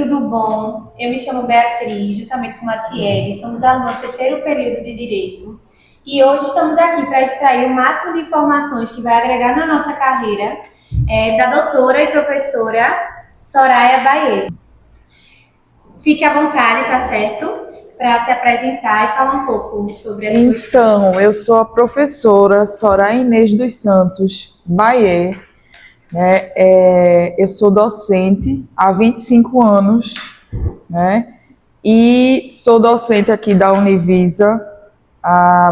tudo bom? Eu me chamo Beatriz, juntamente com Maciele, somos alunos do terceiro período de Direito e hoje estamos aqui para extrair o máximo de informações que vai agregar na nossa carreira da doutora e professora Soraya Baie. Fique à vontade, tá certo? Para se apresentar e falar um pouco sobre a sua história. Então, eu sou a professora Soraya Inês dos Santos Baie, né? Eu sou docente há 25 anos, né? E sou docente aqui da Univisa,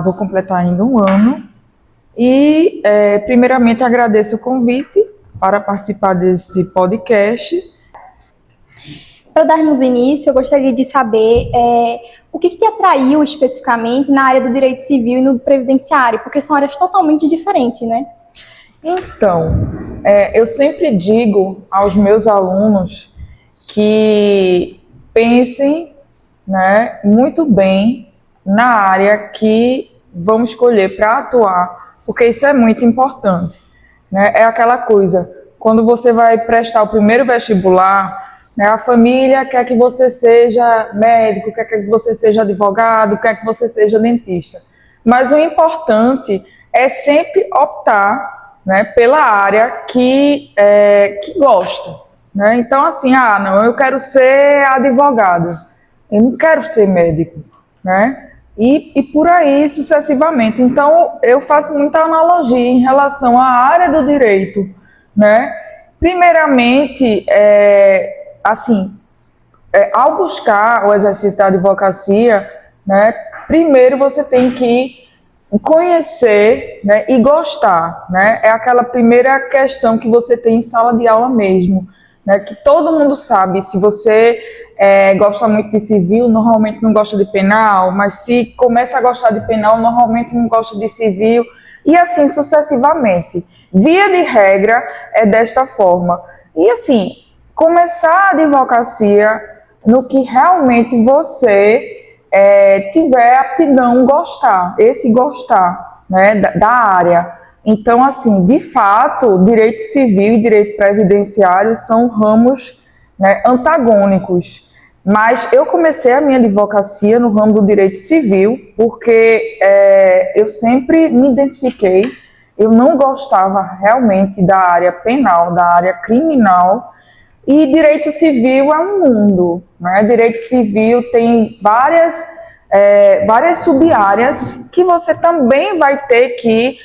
vou completar ainda um ano. E, primeiramente, agradeço o convite para participar desse podcast. Para darmos início, eu gostaria de saber o que te atraiu especificamente na área do direito civil e no previdenciário, porque são áreas totalmente diferentes, né? Então, eu sempre digo aos meus alunos que pensem, né, muito bem na área que vão escolher para atuar, porque isso é muito importante, né? É aquela coisa, quando você vai prestar o primeiro vestibular, né, a família quer que você seja médico, quer que você seja advogado, quer que você seja dentista. Mas o importante é sempre optar, né, pela área que gosta. Né? Então, assim, não, eu quero ser advogado, eu não quero ser médico. Né? E por aí sucessivamente. Então, eu faço muita analogia em relação à área do direito. Né? Primeiramente, ao buscar o exercício da advocacia, né, primeiro você tem que conhecer, né, e gostar. Né? É aquela primeira questão que você tem em sala de aula mesmo, né, que todo mundo sabe. Se você gosta muito de civil, normalmente não gosta de penal, mas se começa a gostar de penal, normalmente não gosta de civil, e assim sucessivamente. Via de regra é desta forma. E assim, começar a advocacia no que realmente você tiver aptidão, gostar, né, da área. Então, assim, de fato, direito civil e direito previdenciário são ramos, né, antagônicos. Mas eu comecei a minha advocacia no ramo do direito civil porque eu sempre me identifiquei, eu não gostava realmente da área penal, da área criminal. E direito civil é um mundo, né? Direito civil tem várias sub-áreas que você também vai ter que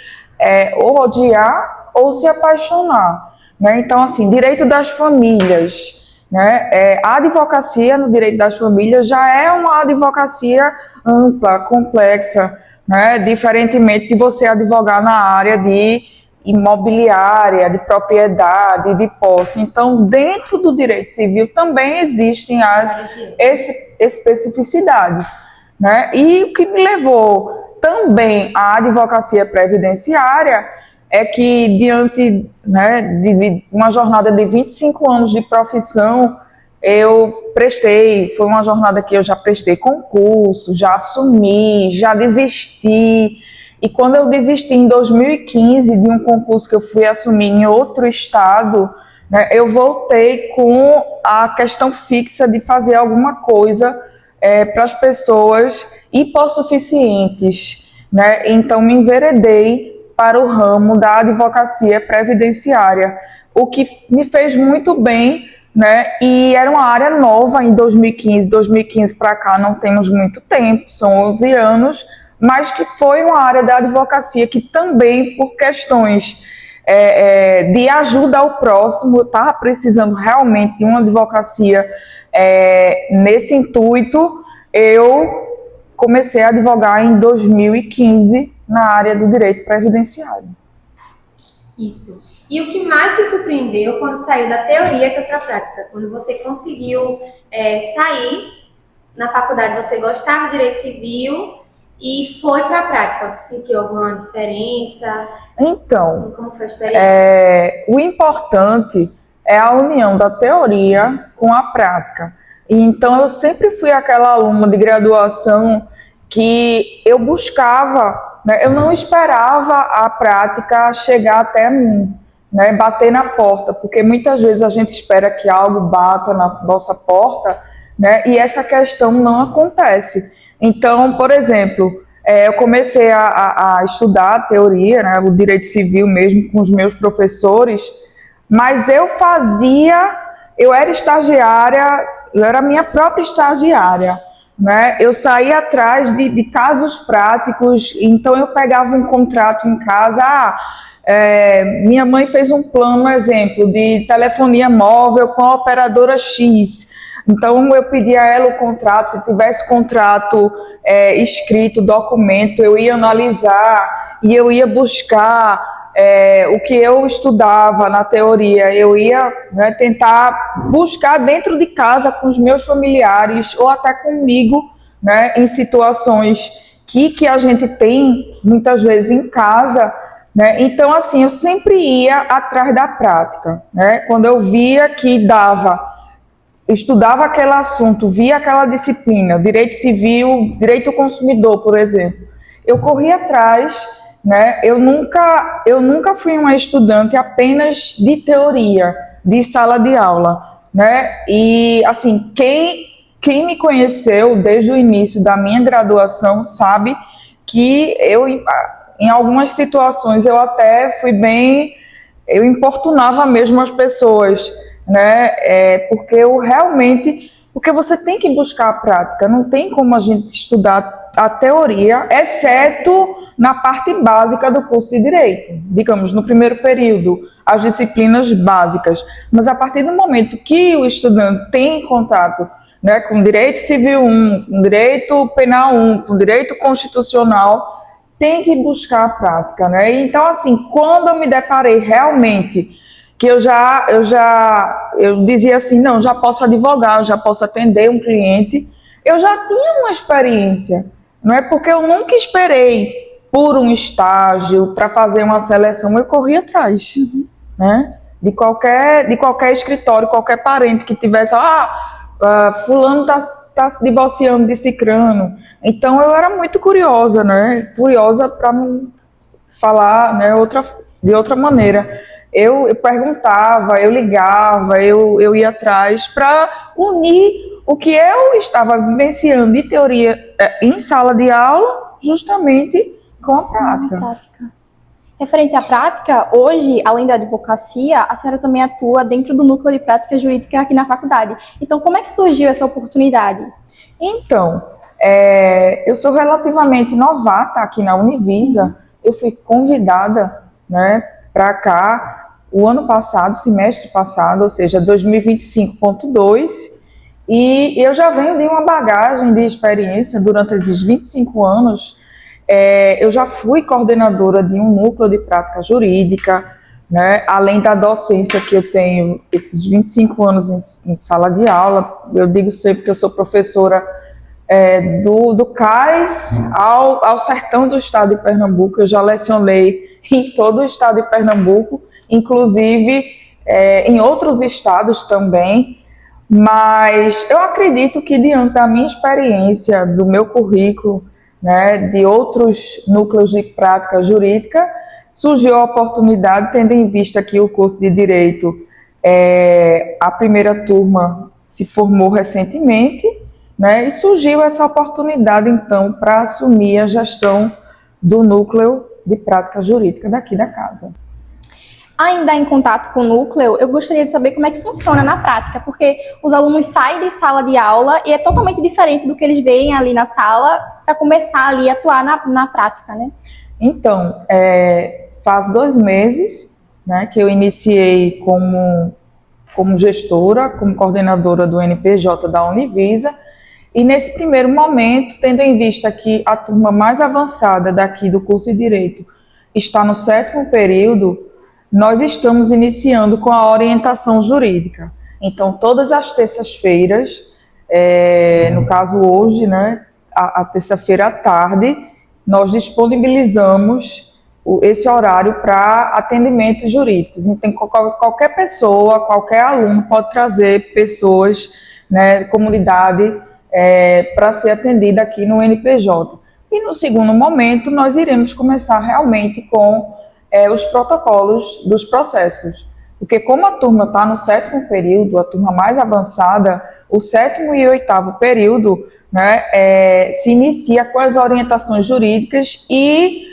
ou odiar ou se apaixonar. Né? Então, assim, direito das famílias. Né? A advocacia no direito das famílias já é uma advocacia ampla, complexa, né? Diferentemente de você advogar na área de imobiliária, de propriedade, de posse. Então, dentro do direito civil também existem as especificidades. Né? E o que me levou também à advocacia previdenciária é que, diante, né, de uma jornada de 25 anos de profissão, foi uma jornada que eu já prestei concurso, já assumi, já desisti. E quando eu desisti em 2015 de um concurso que eu fui assumir em outro estado, né, eu voltei com a questão fixa de fazer alguma coisa para as pessoas hipossuficientes. Né? Então, me enveredei para o ramo da advocacia previdenciária, o que me fez muito bem. Né? E era uma área nova em 2015 para cá não temos muito tempo, são 11 anos, mas que foi uma área da advocacia que também, por questões de ajuda ao próximo, eu estava precisando realmente de uma advocacia nesse intuito, eu comecei a advogar em 2015 na área do direito previdenciário. Isso. E o que mais te surpreendeu quando saiu da teoria e foi para a prática? Quando você conseguiu sair na faculdade, você gostava de direito civil e foi para a prática, você sentiu alguma diferença? Então, assim, como foi a experiência? O importante é a união da teoria com a prática. E então, eu sempre fui aquela aluna de graduação que eu buscava, né, eu não esperava a prática chegar até mim. né, bater na porta, porque muitas vezes a gente espera que algo bata na nossa porta, né, e essa questão não acontece. Então, por exemplo, eu comecei a estudar a teoria, né, o direito civil mesmo com os meus professores, mas eu era estagiária, eu era minha própria estagiária, né? Eu saía atrás de casos práticos, então eu pegava um contrato em casa, minha mãe fez um plano, exemplo, de telefonia móvel com a operadora X, então eu pedia a ela o contrato, se tivesse contrato escrito, documento, eu ia analisar e eu ia buscar o que eu estudava na teoria, eu ia, né, tentar buscar dentro de casa com os meus familiares ou até comigo, né, em situações que a gente tem muitas vezes em casa, né? Então, assim, eu sempre ia atrás da prática, né? Quando eu via que estudava aquele assunto, via aquela disciplina, direito civil, direito ao consumidor, por exemplo, eu corria atrás, né? Eu nunca fui uma estudante apenas de teoria, de sala de aula, né? E assim, quem me conheceu desde o início da minha graduação sabe que em algumas situações eu até eu importunava mesmo as pessoas, né? Porque você tem que buscar a prática, não tem como a gente estudar a teoria, exceto na parte básica do curso de Direito, digamos, no primeiro período, as disciplinas básicas. Mas a partir do momento que o estudante tem contato, né, com Direito Civil 1, com Direito Penal 1, com Direito Constitucional, tem que buscar a prática, né? Então, assim, quando eu me deparei realmente que eu dizia assim, não, já posso advogar, eu já posso atender um cliente, eu já tinha uma experiência, não é porque eu nunca esperei por um estágio para fazer uma seleção, eu corri atrás, né? De qualquer escritório, qualquer parente que tivesse, fulano está se divorciando de cicrano. Então eu era muito curiosa, né? Curiosa para não falar, né, de outra maneira. Eu perguntava, eu ligava, eu ia atrás para unir o que eu estava vivenciando de teoria em sala de aula, justamente com a prática. Referente à prática, hoje, além da advocacia, a senhora também atua dentro do núcleo de prática jurídica aqui na faculdade. Então, como é que surgiu essa oportunidade? Então, eu sou relativamente novata aqui na Univisa. Eu fui convidada, né, para cá o ano passado, semestre passado, ou seja, 2025.2, e eu já venho de uma bagagem de experiência durante esses 25 anos. Eu já fui coordenadora de um núcleo de prática jurídica, né, além da docência que eu tenho esses 25 anos em sala de aula. Eu digo sempre que eu sou professora do CAIS ao sertão do estado de Pernambuco. Eu já lecionei em todo o estado de Pernambuco, inclusive em outros estados também, mas eu acredito que diante da minha experiência, do meu currículo, né, de outros núcleos de prática jurídica, surgiu a oportunidade, tendo em vista que o curso de Direito, a primeira turma se formou recentemente, né, e surgiu essa oportunidade, então, para assumir a gestão do núcleo de prática jurídica daqui da casa. Ainda em contato com o núcleo, eu gostaria de saber como é que funciona na prática, porque os alunos saem de sala de aula e é totalmente diferente do que eles veem ali na sala para começar ali a atuar na prática, né? Então, faz 2 meses, né, que eu iniciei como gestora, como coordenadora do NPJ da Univisa, e nesse primeiro momento, tendo em vista que a turma mais avançada daqui do curso de Direito está no 7º período, nós estamos iniciando com a orientação jurídica. Então, todas as terças-feiras, no caso hoje, né, a terça-feira à tarde, nós disponibilizamos esse horário para atendimentos jurídicos. Então, qualquer pessoa, qualquer aluno pode trazer pessoas, né, comunidade, para ser atendida aqui no NPJ. E no segundo momento, nós iremos começar realmente com os protocolos dos processos. Porque como a turma está no 7º período, a turma mais avançada, o 7º e 8º período, né, se inicia com as orientações jurídicas e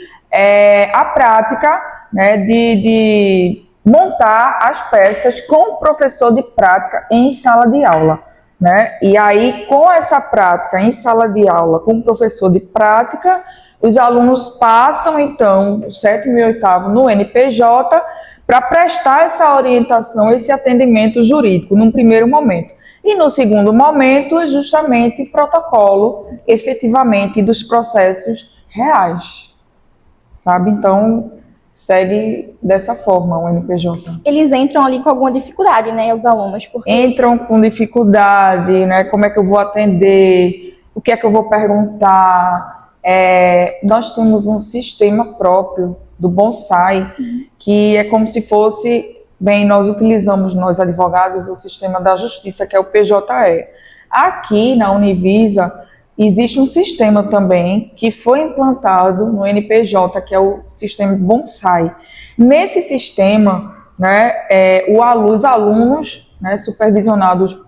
a prática, né, de montar as peças com o professor de prática em sala de aula. Né? E aí, com essa prática em sala de aula, com o professor de prática, os alunos passam, então, o 7º e 8º no NPJ para prestar essa orientação, esse atendimento jurídico, num primeiro momento. E no segundo momento, justamente, protocolo, efetivamente, dos processos reais. Sabe? Então, segue dessa forma o NPJ. Eles entram ali com alguma dificuldade, né, os alunos? Porque... Entram com dificuldade, né? Como é que eu vou atender? O que é que eu vou perguntar? Nós temos um sistema próprio do Bonsai, que é como se fosse, nós utilizamos, nós advogados, o sistema da justiça, que é o PJE. Aqui na Univisa, existe um sistema também que foi implantado no NPJ, que é o sistema Bonsai. Nesse sistema, né, os alunos, né, supervisionados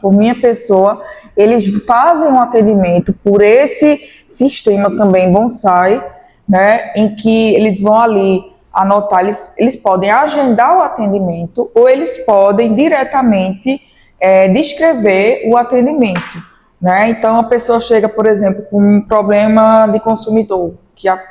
por minha pessoa, eles fazem um atendimento por esse sistema também Bonsai, né, em que eles vão ali anotar, eles podem agendar o atendimento ou eles podem diretamente descrever o atendimento. Né? Então, a pessoa chega, por exemplo, com um problema de consumidor,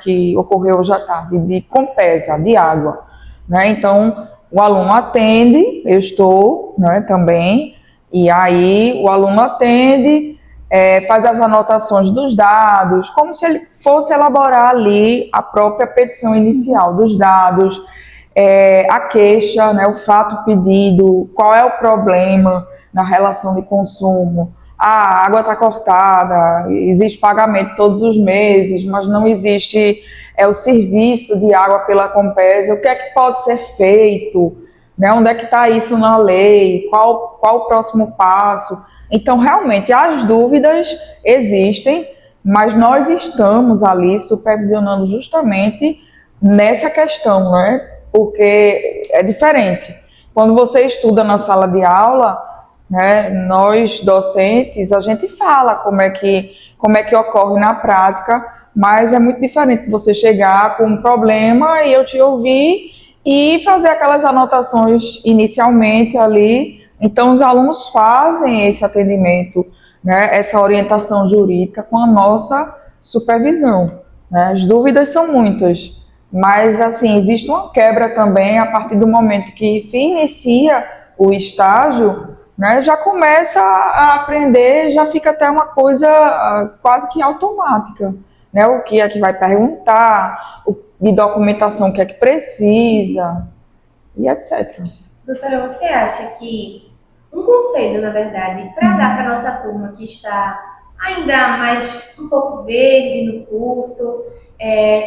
que ocorreu hoje à tarde, de Compesa, de água. Né? Então, o aluno atende, eu estou, né, também, e aí o aluno atende, faz as anotações dos dados, como se ele fosse elaborar ali a própria petição inicial dos dados, a queixa, né, o fato pedido, qual é o problema na relação de consumo. A água está cortada, existe pagamento todos os meses, mas não existe o serviço de água pela Compesa. O que é que pode ser feito? Né? Onde é que está isso na lei? Qual o próximo passo? Então, realmente, as dúvidas existem, mas nós estamos ali supervisionando justamente nessa questão, né? Porque é diferente. Quando você estuda na sala de aula, né, nós docentes, a gente fala como é que ocorre na prática, mas é muito diferente você chegar com um problema e eu te ouvir e fazer aquelas anotações inicialmente ali. Então, os alunos fazem esse atendimento, né, essa orientação jurídica com a nossa supervisão. Né? As dúvidas são muitas, mas assim, existe uma quebra também a partir do momento que se inicia o estágio, né, já começa a aprender, já fica até uma coisa quase que automática, né, o que é que vai perguntar, de documentação o que é que precisa, e etc. Doutora, você acha que um conselho, na verdade, para dar para a nossa turma que está ainda mais um pouco verde no curso,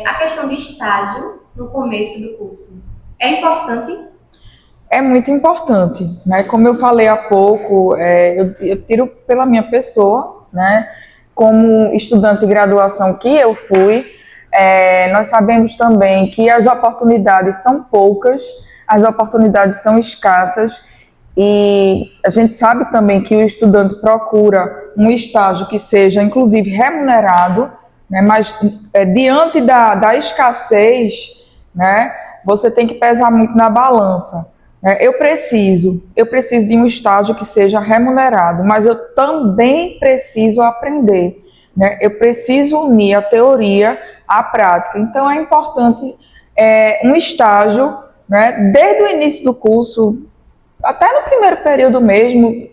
a questão de estágio no começo do curso, é importante? É muito importante, né? Como eu falei há pouco, eu tiro pela minha pessoa, né? Como estudante de graduação que eu fui, nós sabemos também que as oportunidades são poucas, as oportunidades são escassas e a gente sabe também que o estudante procura um estágio que seja, inclusive, remunerado, né? Mas diante da escassez, né? Você tem que pesar muito na balança. Eu preciso de um estágio que seja remunerado, mas eu também preciso aprender, né? Eu preciso unir a teoria à prática. Então, é importante um estágio, né? Desde o início do curso, até no primeiro período mesmo,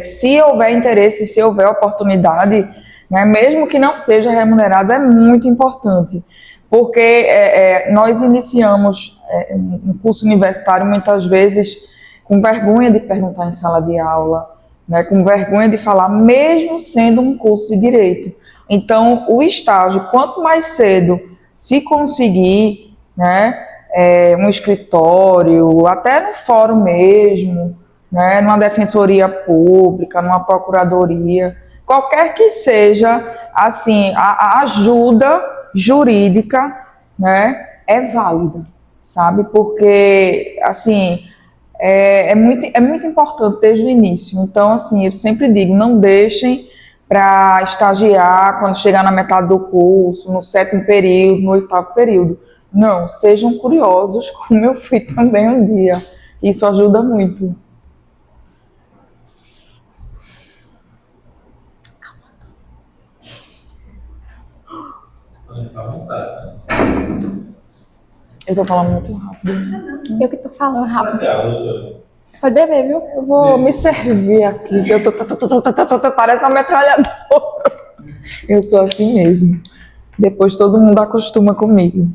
se houver interesse, se houver oportunidade, né? Mesmo que não seja remunerado, é muito importante. Porque nós iniciamos um curso universitário muitas vezes com vergonha de perguntar em sala de aula, né, com vergonha de falar, mesmo sendo um curso de direito. Então, o estágio, quanto mais cedo se conseguir, né, um escritório, até no fórum mesmo, né, numa defensoria pública, numa procuradoria, qualquer que seja, assim, a ajuda jurídica, né, é válida, sabe? Porque, assim, é muito importante desde o início. Então, assim, eu sempre digo, não deixem para estagiar quando chegar na metade do curso, no 7º período, no 8º período. Não, sejam curiosos, como eu fui também um dia. Isso ajuda muito. Eu tô falando muito rápido. Eu que tô falando rápido. Pode beber, viu? Eu vou me servir aqui. Parece uma metralhadora. Eu sou assim mesmo. Depois todo mundo acostuma comigo.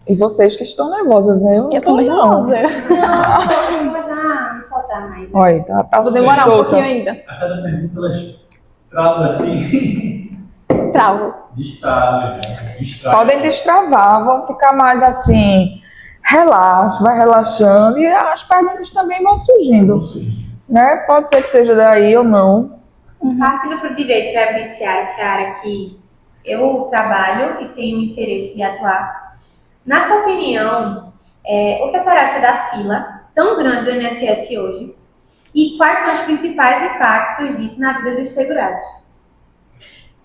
E vocês que estão nervosas, né? Eu tô nervosa. Não, eu vou começar a me soltar mais. Olha, tá Vou demorar um solta. pouquinho ainda. A cada pergunta elas travam assim. Travo. Destravem. Podem destravar, vão ficar mais assim, relaxa, vai relaxando e as perguntas também vão surgindo, né? Pode ser que seja daí ou não. Partindo para o direito previdenciário, que é a área que eu trabalho e tenho interesse de atuar. Na sua opinião, o que a senhora acha da fila tão grande do INSS hoje e quais são os principais impactos disso na vida dos segurados?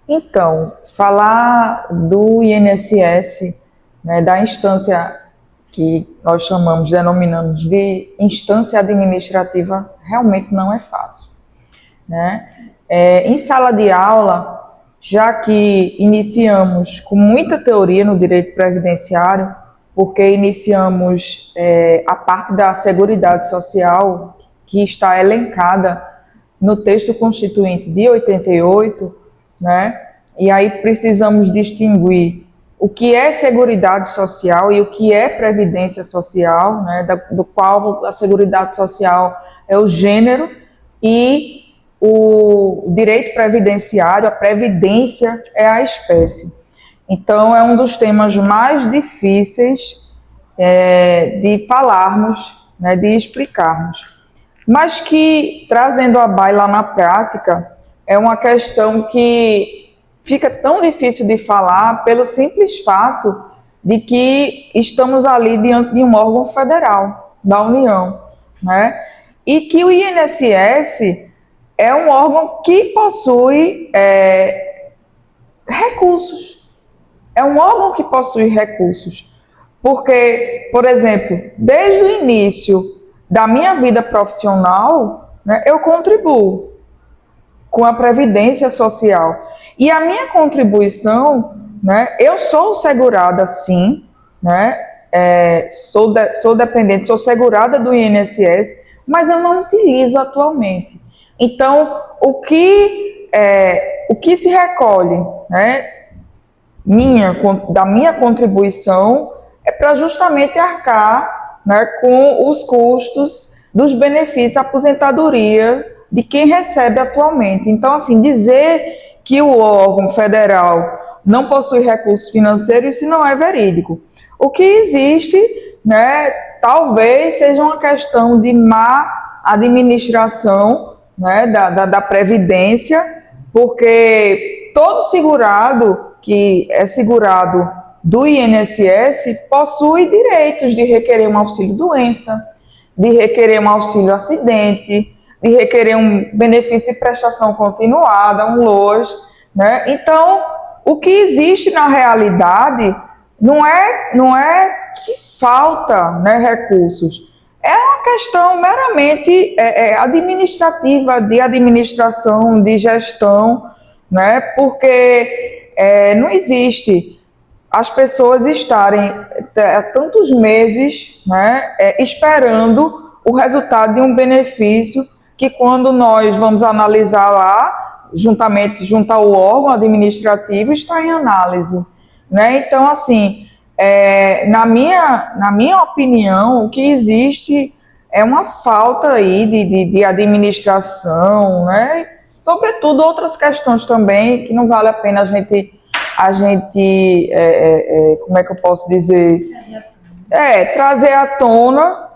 Então, falar do INSS, né, da instância que nós denominamos de instância administrativa, realmente não é fácil, né? Em sala de aula, já que iniciamos com muita teoria no direito previdenciário, porque iniciamos a parte da Seguridade Social, que está elencada no texto constituinte de 88, né? E aí precisamos distinguir o que é Seguridade Social e o que é Previdência Social, né? Do qual a Seguridade Social é o gênero e o direito previdenciário, a previdência, é a espécie. Então, é um dos temas mais difíceis de falarmos, né, de explicarmos. Mas que, trazendo a baila na prática, é uma questão que fica tão difícil de falar pelo simples fato de que estamos ali diante de um órgão federal da União, né? E que o INSS é um órgão que possui recursos. É um órgão que possui recursos. Porque, por exemplo, desde o início da minha vida profissional, né, eu contribuo com a Previdência Social. E a minha contribuição, né, eu sou segurada sim, né, sou dependente, sou segurada do INSS, mas eu não utilizo atualmente. Então, o que se recolhe, né, da minha contribuição é para justamente arcar, né, com os custos dos benefícios à aposentadoria de quem recebe atualmente. Então, assim, dizer que o órgão federal não possui recursos financeiros, isso não é verídico. O que existe, né, talvez seja uma questão de má administração, né, da Previdência, porque todo segurado que é segurado do INSS possui direitos de requerer um auxílio-doença, de requerer um auxílio-acidente, de requerer um benefício de prestação continuada, um LOAS, né? Então, o que existe na realidade não é que falta, né, recursos, é uma questão meramente administrativa, de administração, de gestão, né? Porque não existe as pessoas estarem há tantos meses, né, esperando o resultado de um benefício que, quando nós vamos analisar lá, junto ao órgão administrativo, está em análise, né? Então, assim, na minha opinião, o que existe é uma falta aí de administração, né? Sobretudo outras questões também, que não vale a pena a gente como é que eu posso dizer? Trazer à tona,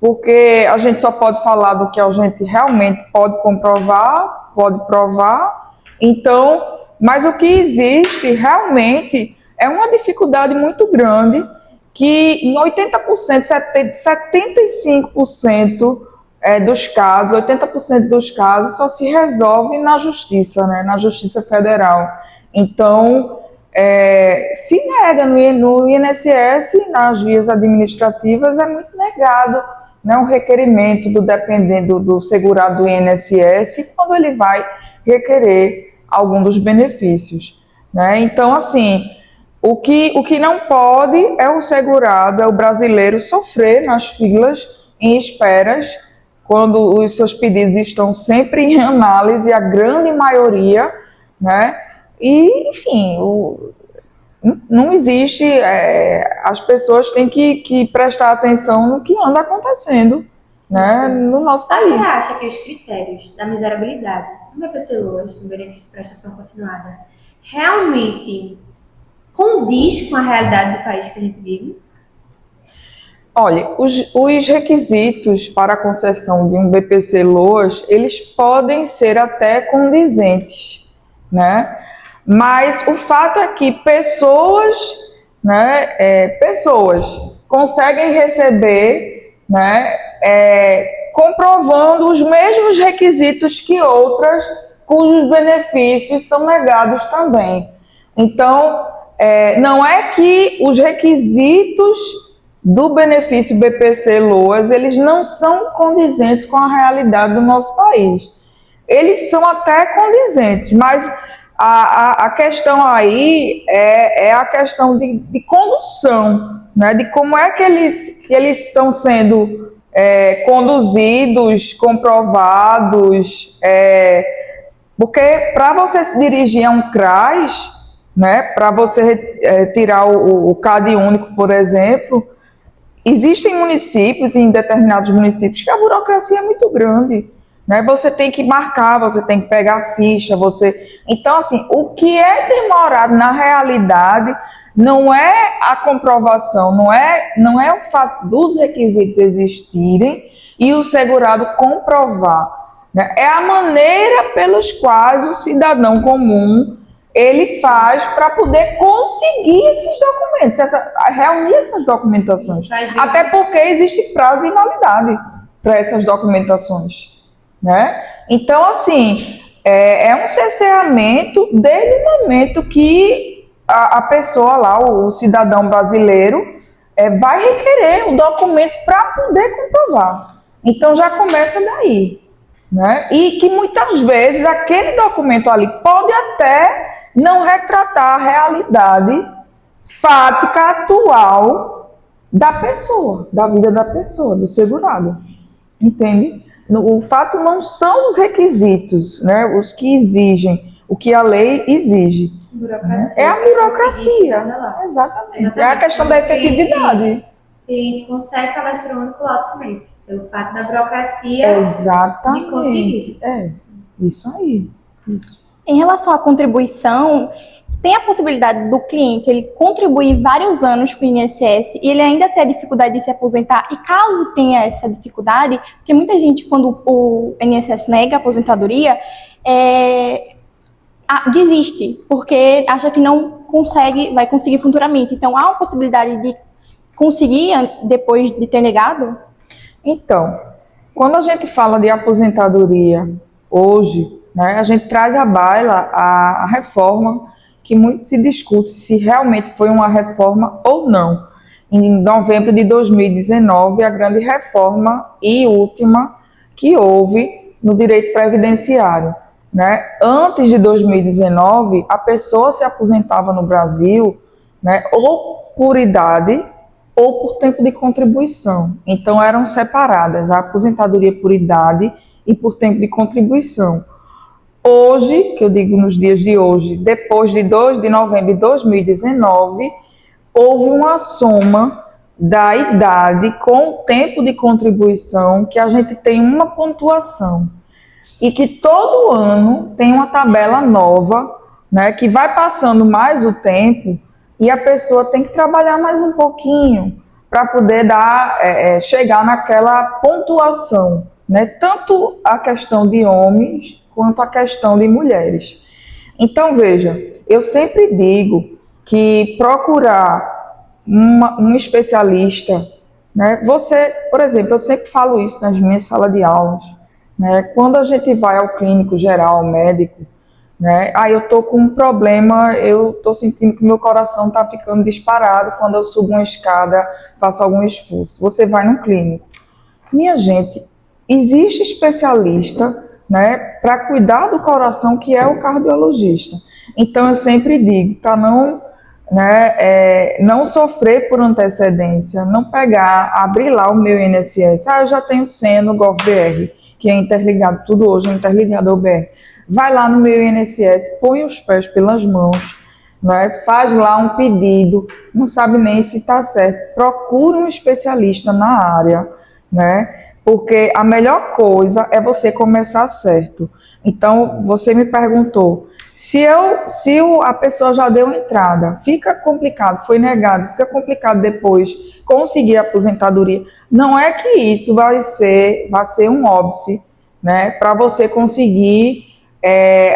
porque a gente só pode falar do que a gente realmente pode comprovar, pode provar. Então, mas o que existe realmente é uma dificuldade muito grande que em 80%, 75% dos casos, 80% dos casos só se resolve na justiça, né, na Justiça Federal. Então, se nega no INSS, nas vias administrativas, é muito negado, né, o requerimento do dependente do segurado do INSS quando ele vai requerer algum dos benefícios, né? Então, assim, o que não pode é o segurado, é o brasileiro sofrer nas filas, em esperas, quando os seus pedidos estão sempre em análise, a grande maioria, né? E, enfim, não existe, as pessoas têm que prestar atenção no que anda acontecendo, né, no nosso Mas país. você acha que os critérios da miserabilidade do BPC Loas, do benefício de prestação continuada, realmente condiz com a realidade do país que a gente vive? Olha, os requisitos para a concessão de um BPC Loas, eles podem ser até condizentes, né? Mas o fato é que pessoas conseguem receber, né, comprovando os mesmos requisitos que outras, cujos benefícios são negados também. Então, não é que os requisitos do benefício BPC Loas, eles não são condizentes com a realidade do nosso país. Eles são até condizentes, mas a questão aí é a questão de condução, né? De como é que eles estão sendo conduzidos, comprovados, porque para você se dirigir a um CRAS, né, para você tirar o CAD único, por exemplo, existem municípios, em determinados municípios, que a burocracia é muito grande, né? Você tem que marcar, você tem que pegar a ficha, Então, assim, o que é demorado na realidade não é a comprovação, não é o fato dos requisitos existirem e o segurado comprovar, né? É a maneira pelos quais o cidadão comum ele faz para poder conseguir esses documentos, reunir essas documentações. Até porque existe prazo de validade para essas documentações, né? Então, assim, é um cerceamento desde o momento que a pessoa lá, o cidadão brasileiro, vai requerer o documento para poder comprovar. Então, já começa daí, né? E que muitas vezes aquele documento ali pode até não retratar a realidade fática atual da pessoa, da vida da pessoa, do segurado, entende? O fato não são os requisitos, né, os que exigem, o que a lei exige. Burocracia. É a burocracia, exatamente. É a questão da efetividade. Que a gente consegue cadastrar um único laudo de silêncio, pelo fato da burocracia Exatamente. de conseguir. Isso aí. Isso. Em relação à contribuição, tem a possibilidade do cliente ele contribuir vários anos com o INSS e ele ainda ter dificuldade de se aposentar. E caso tenha essa dificuldade, porque muita gente, quando o INSS nega a aposentadoria, desiste, porque acha que não vai conseguir futuramente. Então, há uma possibilidade de conseguir depois de ter negado? Então, quando a gente fala de aposentadoria hoje, né, a gente traz à baila a reforma que muito se discute se realmente foi uma reforma ou não. Em novembro de 2019, a grande reforma e última que houve no direito previdenciário, né? Antes de 2019, a pessoa se aposentava no Brasil, né, ou por idade ou por tempo de contribuição. Então eram separadas a aposentadoria por idade e por tempo de contribuição. Hoje, que eu digo nos dias de hoje, depois de 2 de novembro de 2019, houve uma soma da idade com o tempo de contribuição, que a gente tem uma pontuação. E que todo ano tem uma tabela nova, né, que vai passando mais o tempo e a pessoa tem que trabalhar mais um pouquinho para poder chegar naquela pontuação, né? Tanto a questão de homens quanto a questão de mulheres. Então, veja, eu sempre digo que procurar um especialista, né? Você, por exemplo, eu sempre falo isso nas minhas salas de aulas, né? Quando a gente vai ao clínico geral, ao médico, né? Aí eu tô com um problema, eu tô sentindo que meu coração tá ficando disparado quando eu subo uma escada, faço algum esforço. Você vai no clínico. Minha gente, existe especialista, né, para cuidar do coração, que é o cardiologista. Então eu sempre digo, para não, né, não sofrer por antecedência, não pegar, abrir lá o meu INSS, eu já tenho senha no GovBR, que é interligado, tudo hoje é interligado ao BR. Vai lá no meu INSS, põe os pés pelas mãos, né, faz lá um pedido, não sabe nem se está certo, procura um especialista na área, né? Porque a melhor coisa é você começar certo. Então, você me perguntou, se a pessoa já deu entrada, fica complicado, foi negado, fica complicado depois conseguir a aposentadoria. Não é que isso vai ser um óbice, né, para você conseguir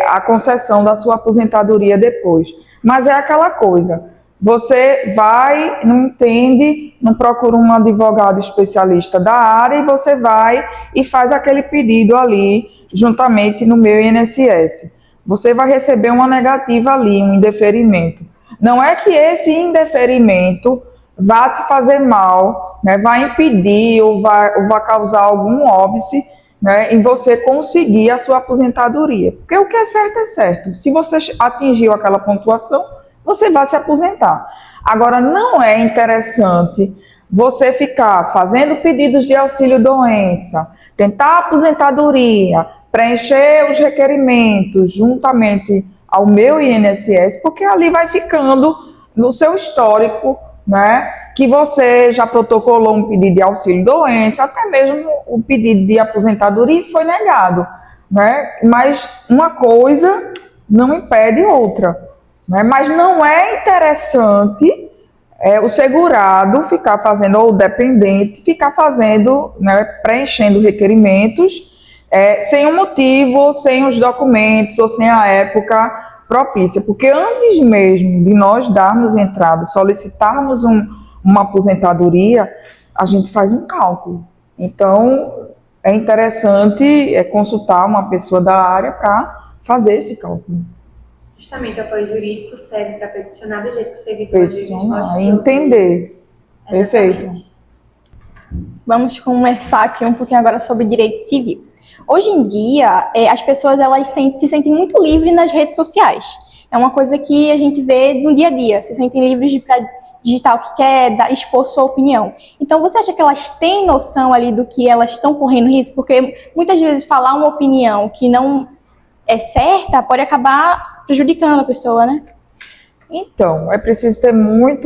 a concessão da sua aposentadoria depois. Mas é aquela coisa, você vai, não entende, não procura um advogado especialista da área e você vai e faz aquele pedido ali, juntamente no meu INSS. Você vai receber uma negativa ali, um indeferimento. Não é que esse indeferimento vá te fazer mal, né, vai impedir ou vai causar algum óbice, né, em você conseguir a sua aposentadoria. Porque o que é certo é certo. Se você atingiu aquela pontuação, você vai se aposentar. Agora, não é interessante você ficar fazendo pedidos de auxílio-doença, tentar a aposentadoria, preencher os requerimentos juntamente ao meu INSS, porque ali vai ficando no seu histórico, né, que você já protocolou um pedido de auxílio-doença, até mesmo o pedido de aposentadoria e foi negado, né? Mas uma coisa não impede outra. Né? Mas não é interessante o segurado ficar fazendo, ou o dependente, ficar fazendo, né, preenchendo requerimentos sem um motivo, ou sem os documentos, ou sem a época propícia. Porque antes mesmo de nós darmos entrada, solicitarmos uma aposentadoria, a gente faz um cálculo. Então, é interessante consultar uma pessoa da área para fazer esse cálculo. Justamente o apoio jurídico serve para peticionar do jeito que o servidor peticionar e entender. Perfeito. Vamos conversar aqui um pouquinho agora sobre direito civil. Hoje em dia, as pessoas elas se sentem muito livres nas redes sociais. É uma coisa que a gente vê no dia a dia. Se sentem livres para digitar o que quer, expor sua opinião. Então, você acha que elas têm noção ali do que elas estão correndo risco? Porque muitas vezes falar uma opinião que não é certa pode acabar prejudicando a pessoa, né? Então, é preciso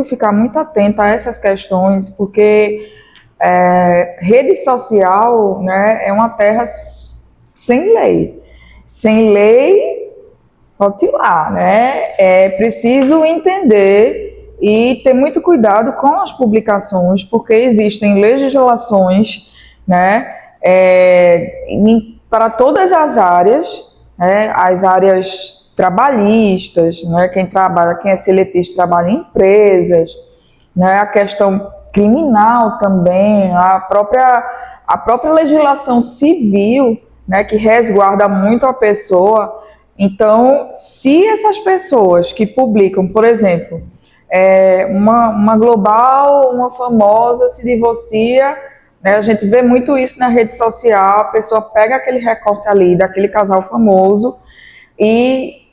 ficar muito atento a essas questões, porque rede social, né, é uma terra sem lei. Sem lei, pode ir lá, né? É preciso entender e ter muito cuidado com as publicações, porque existem legislações, né, para todas as áreas, né, as áreas trabalhistas, né, quem é seletista trabalha em empresas, né, a questão criminal também, a própria legislação civil, né, que resguarda muito a pessoa. Então, se essas pessoas que publicam, por exemplo, uma global, uma famosa se divorcia, né, a gente vê muito isso na rede social, a pessoa pega aquele recorte ali daquele casal famoso e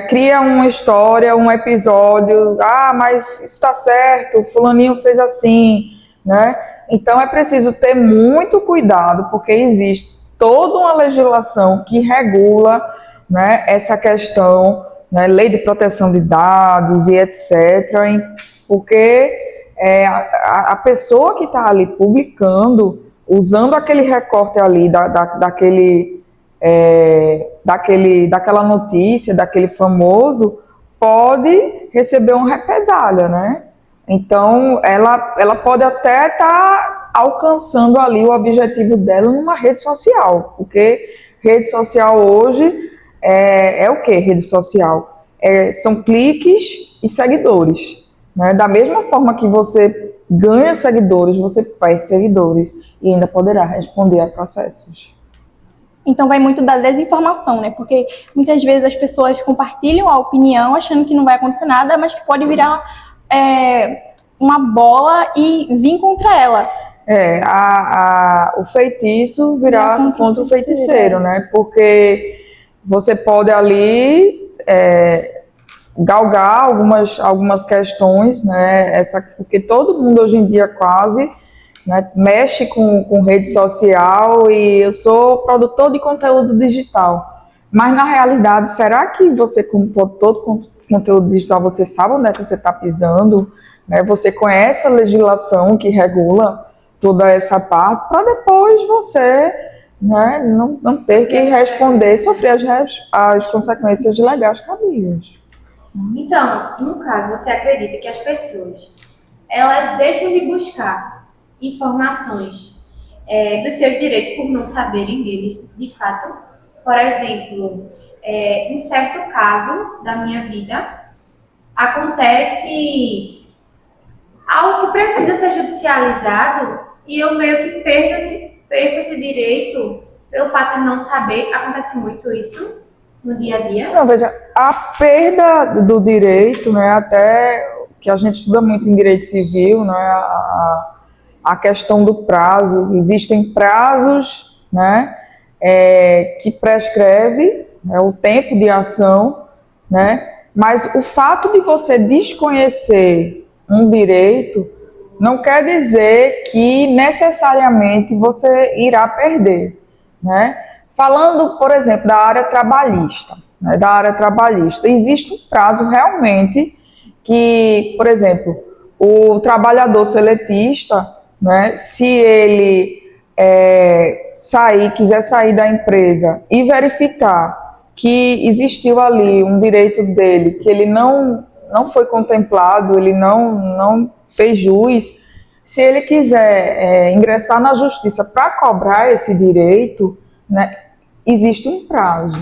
cria uma história, um episódio, mas isso está certo, fulaninho fez assim, né? Então é preciso ter muito cuidado, porque existe toda uma legislação que regula, né, essa questão, né, lei de proteção de dados e etc., porque a pessoa que está ali publicando, usando aquele recorte ali daquela notícia, daquele famoso, pode receber uma represália, né? Então, ela pode até estar alcançando ali o objetivo dela numa rede social, porque rede social hoje é o quê? Rede social são cliques e seguidores. Né? Da mesma forma que você ganha seguidores, você perde seguidores e ainda poderá responder a processos. Então vai muito da desinformação, né? Porque muitas vezes as pessoas compartilham a opinião achando que não vai acontecer nada, mas que pode virar uma bola e vir contra ela. O feitiço virar contra o feiticeiro, né? Porque você pode ali galgar algumas questões, né? Porque todo mundo hoje em dia quase, né, mexe com rede social e eu sou produtor de conteúdo digital. Mas na realidade, será que você, como produtor de conteúdo digital, você sabe onde é que você está pisando? Né? Você conhece a legislação que regula toda essa parte para depois você, né, não ter que responder, sofrer as consequências legais cabíveis. Então, no caso, você acredita que as pessoas elas deixam de buscar informações dos seus direitos por não saberem deles de fato? Por exemplo, em certo caso da minha vida, acontece algo que precisa ser judicializado e eu meio que perco esse direito pelo fato de não saber. Acontece muito isso no dia a dia? Não, veja, a perda do direito, né, até que a gente estuda muito em direito civil, né, a questão do prazo. Existem prazos, né, que prescreve, né, o tempo de ação, né, mas o fato de você desconhecer um direito não quer dizer que necessariamente você irá perder, né? Falando, por exemplo, da área trabalhista, né, existe um prazo realmente que, por exemplo, o trabalhador seletista, né, se ele quiser sair da empresa e verificar que existiu ali um direito dele, que ele não foi contemplado, ele não fez jus, se ele quiser ingressar na justiça para cobrar esse direito, né, existe um prazo.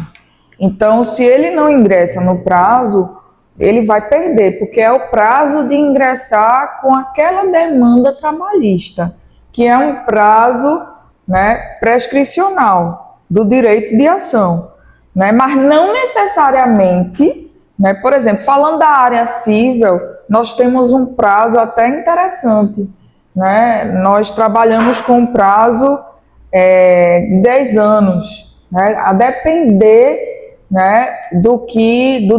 Então, se ele não ingressa no prazo, ele vai perder, porque é o prazo de ingressar com aquela demanda trabalhista, que é um prazo, né, prescricional do direito de ação, né, mas não necessariamente, né, por exemplo, falando da área civil, nós temos um prazo até interessante, né, nós trabalhamos com um prazo de 10 anos, né, a depender, né, do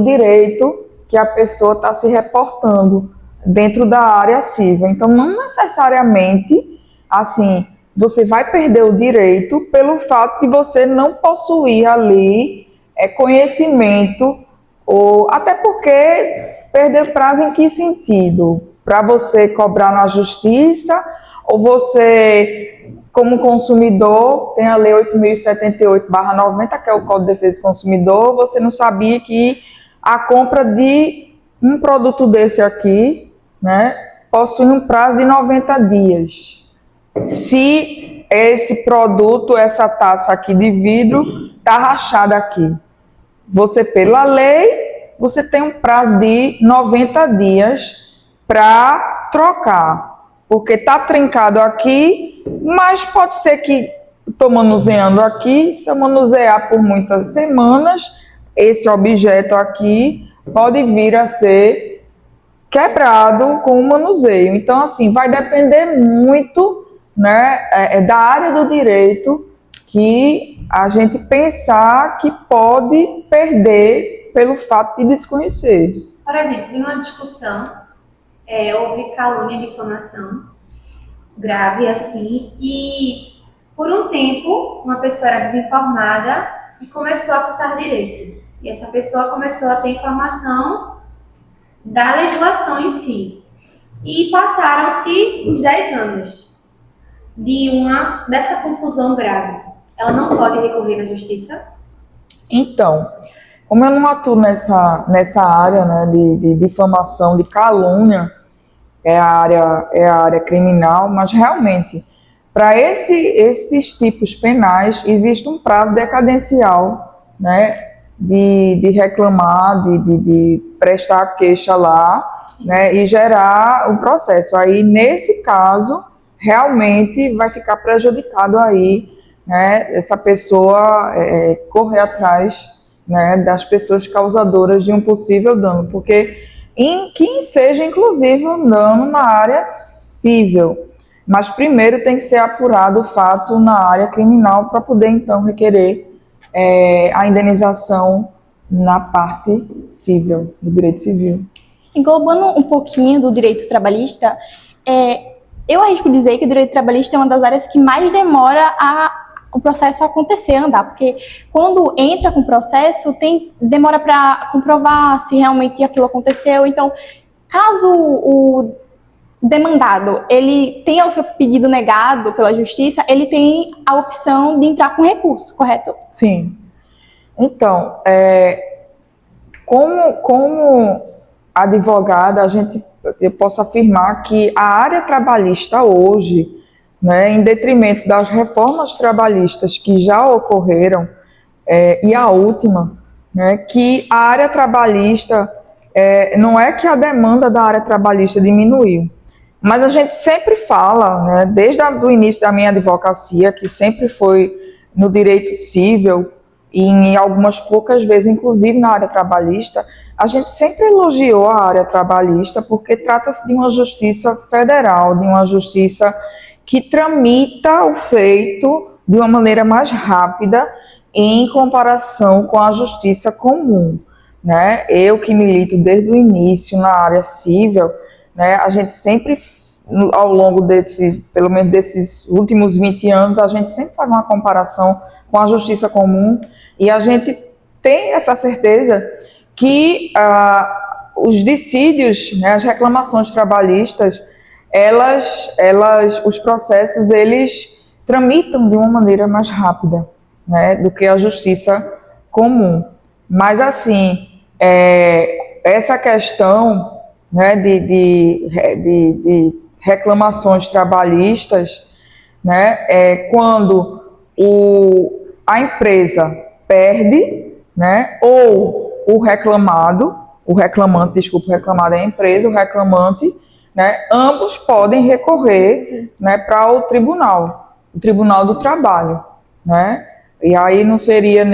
direito que a pessoa está se reportando dentro da área civil. Então, não necessariamente, assim, você vai perder o direito pelo fato de você não possuir ali conhecimento, ou até porque perder prazo em que sentido? Para você cobrar na justiça, ou você, como consumidor, tem a Lei 8.078/90, que é o Código de Defesa do Consumidor, você não sabia que a compra de um produto desse aqui, né, possui um prazo de 90 dias. Se esse produto, essa taça aqui de vidro, está rachada aqui, você, pela lei, você tem um prazo de 90 dias para trocar, porque está trincado aqui, mas pode ser que estou manuseando aqui, se eu manusear por muitas semanas, esse objeto aqui pode vir a ser quebrado com o manuseio. Então, assim, vai depender muito, né, da área do direito que a gente pensar que pode perder pelo fato de desconhecer. Por exemplo, em uma discussão, houve calúnia e difamação grave assim, e por um tempo uma pessoa era desinformada e começou a cursar direito. E essa pessoa começou a ter informação da legislação em si. E passaram-se os 10 anos dessa confusão grave. Ela não pode recorrer na justiça? Então, como eu não atuo nessa área, né, de difamação, de calúnia, é a área criminal, mas realmente, para esses tipos penais, existe um prazo decadencial, né, de reclamar, de prestar queixa lá, né, e gerar um processo. Aí, nesse caso, realmente vai ficar prejudicado aí, né, essa pessoa correr atrás, né, das pessoas causadoras de um possível dano, porque que seja inclusive um dano na área civil, mas primeiro tem que ser apurado o fato na área criminal para poder então requerer a indenização na parte civil, do direito civil. Englobando um pouquinho do direito trabalhista, eu arrisco dizer que o direito trabalhista é uma das áreas que mais demora o processo acontecer, andar, porque quando entra com o processo, demora para comprovar se realmente aquilo aconteceu. Então, caso o demandado ele tenha o seu pedido negado pela justiça, ele tem a opção de entrar com recurso, correto? Sim. Então, como advogada, eu posso afirmar que a área trabalhista hoje, né, em detrimento das reformas trabalhistas que já ocorreram, e a última, né, que a área trabalhista, não é que a demanda da área trabalhista diminuiu, mas a gente sempre fala, né, desde o início da minha advocacia, que sempre foi no direito civil, e em algumas poucas vezes, inclusive na área trabalhista, a gente sempre elogiou a área trabalhista porque trata-se de uma justiça federal, de uma justiça que tramita o feito de uma maneira mais rápida em comparação com a justiça comum, né? Eu que milito desde o início na área civil, né, a gente sempre, ao longo pelo menos desses últimos 20 anos, a gente sempre faz uma comparação com a justiça comum e a gente tem essa certeza que os dissídios, né, as reclamações trabalhistas, os processos, eles tramitam de uma maneira mais rápida, né, do que a justiça comum. Mas, assim, essa questão, né, de reclamações trabalhistas, né, quando a empresa perde, né, ou o reclamante, o reclamado é a empresa, o reclamante, né, ambos podem recorrer, né, para o Tribunal do Trabalho, né, e aí não seria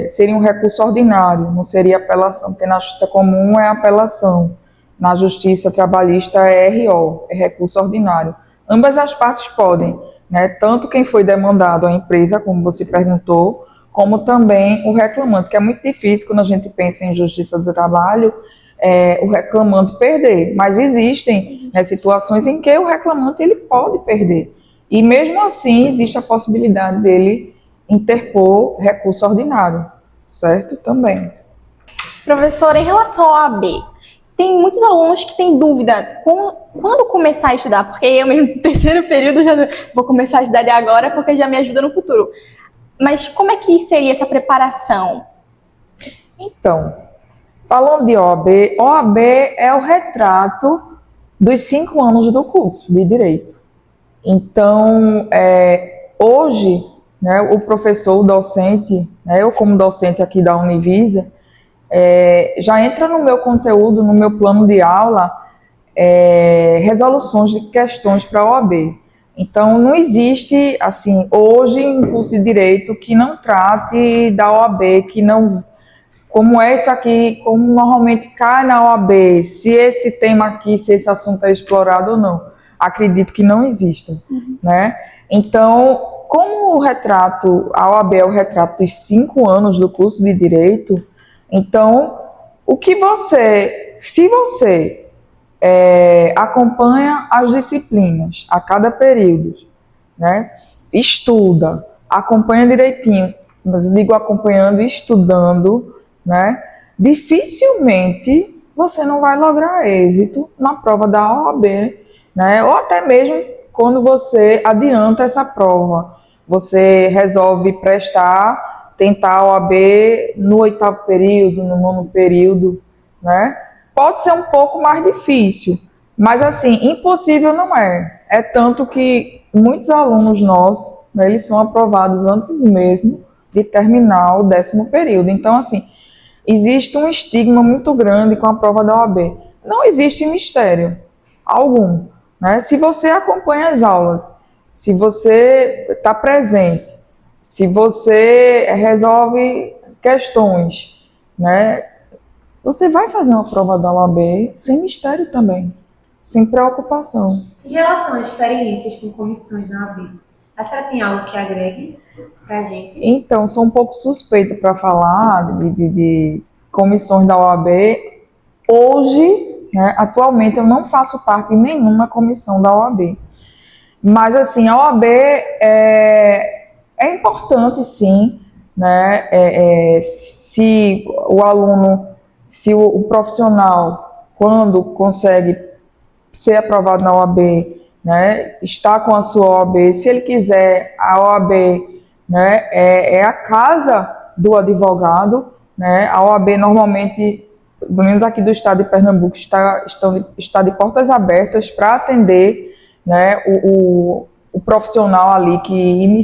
seria um recurso ordinário, não seria apelação, porque na justiça comum é apelação, na justiça trabalhista é RO, é recurso ordinário. Ambas as partes podem, né, tanto quem foi demandado, a empresa, como você perguntou, como também o reclamante, que é muito difícil quando a gente pensa em justiça do trabalho, o reclamante perder, mas existem, né, situações em que o reclamante ele pode perder, e mesmo assim existe a possibilidade dele interpor recurso ordinário, certo? Também. Professora, em relação ao AB, tem muitos alunos que têm dúvida quando começar a estudar, porque eu mesmo no terceiro período já vou começar a estudar agora porque já me ajuda no futuro. Mas como é que seria essa preparação? Então, falando de OAB é o retrato dos 5 anos do curso de Direito. Então, hoje, né, o professor, o docente, né, eu como docente aqui da Univisa, já entra no meu conteúdo, no meu plano de aula, resoluções de questões para a OAB. Então, não existe, assim, hoje, um curso de Direito que não trate da OAB, que não, como esse aqui, como normalmente cai na OAB, se esse tema aqui, se esse assunto é explorado ou não. Acredito que não exista, né? Então, como a OAB é o retrato dos 5 anos do curso de Direito, então, se você acompanha as disciplinas a cada período, né? Estuda, acompanha direitinho, mas eu digo acompanhando e estudando, né? Dificilmente você não vai lograr êxito na prova da OAB, né? Ou até mesmo quando você adianta essa prova, você resolve tentar a OAB no 8º período, no 9º período, né? Pode ser um pouco mais difícil, mas assim, impossível não é. É tanto que muitos alunos nossos, né, eles são aprovados antes mesmo de terminar o 10º período. Então, assim, existe um estigma muito grande com a prova da OAB. Não existe mistério algum, né? Se você acompanha as aulas, se você está presente, se você resolve questões, né? Você vai fazer uma prova da OAB sem mistério também, sem preocupação. Em relação às experiências com comissões na OAB, a senhora tem algo que agregue para a gente? Então, sou um pouco suspeita para falar de comissões da OAB. Hoje, né, atualmente, eu não faço parte de nenhuma comissão da OAB. Mas, assim, a OAB é importante, sim, né? Se o aluno, se o profissional, quando consegue ser aprovado na OAB, né, está com a sua OAB, se ele quiser, a OAB, né, é a casa do advogado, né? A OAB normalmente, pelo menos aqui do estado de Pernambuco, está de portas abertas para atender, né, o profissional ali que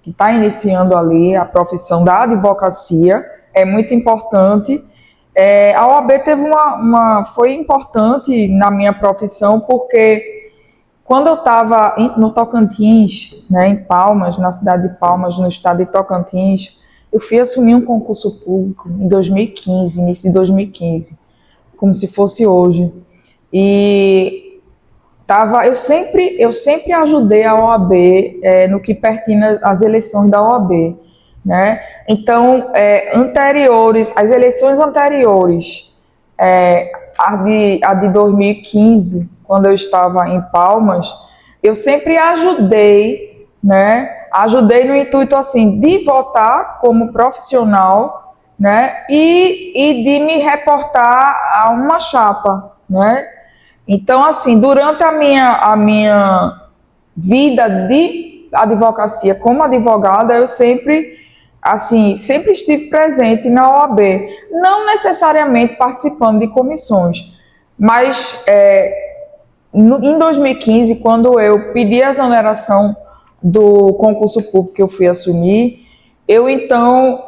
está iniciando ali a profissão da advocacia. É muito importante. A OAB foi importante na minha profissão porque quando eu estava no Tocantins, né, em Palmas, na cidade de Palmas, no estado de Tocantins, eu fui assumir um concurso público em 2015, início de 2015, como se fosse hoje. E eu sempre ajudei a OAB no que pertine às eleições da OAB, né? Então, as eleições anteriores, a de 2015, quando eu estava em Palmas, eu sempre ajudei, né? Ajudei no intuito, assim, de votar como profissional, né? E de me reportar a uma chapa, né? Então, assim, durante a minha vida de advocacia como advogada, eu sempre estive presente na OAB, não necessariamente participando de comissões, mas em 2015, quando eu pedi a exoneração do concurso público que eu fui assumir, eu então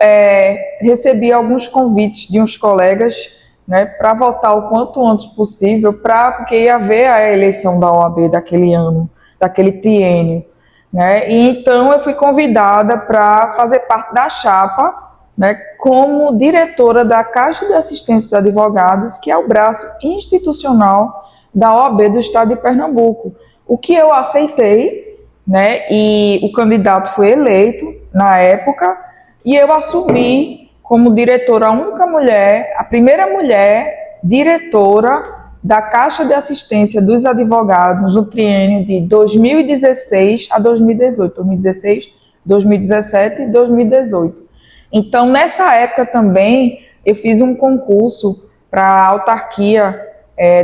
recebi alguns convites de uns colegas, né, para votar o quanto antes possível, porque ia haver a eleição da OAB daquele ano, daquele triênio, né? E então eu fui convidada para fazer parte da chapa, né, como diretora da Caixa de Assistência dos Advogados, que é o braço institucional da OAB do estado de Pernambuco, o que eu aceitei, né, e o candidato foi eleito na época, e eu assumi como diretora, a única mulher, a primeira mulher diretora da Caixa de Assistência dos Advogados no triênio de 2016 a 2018, 2016, 2017 e 2018. Então, nessa época também, eu fiz um concurso para a autarquia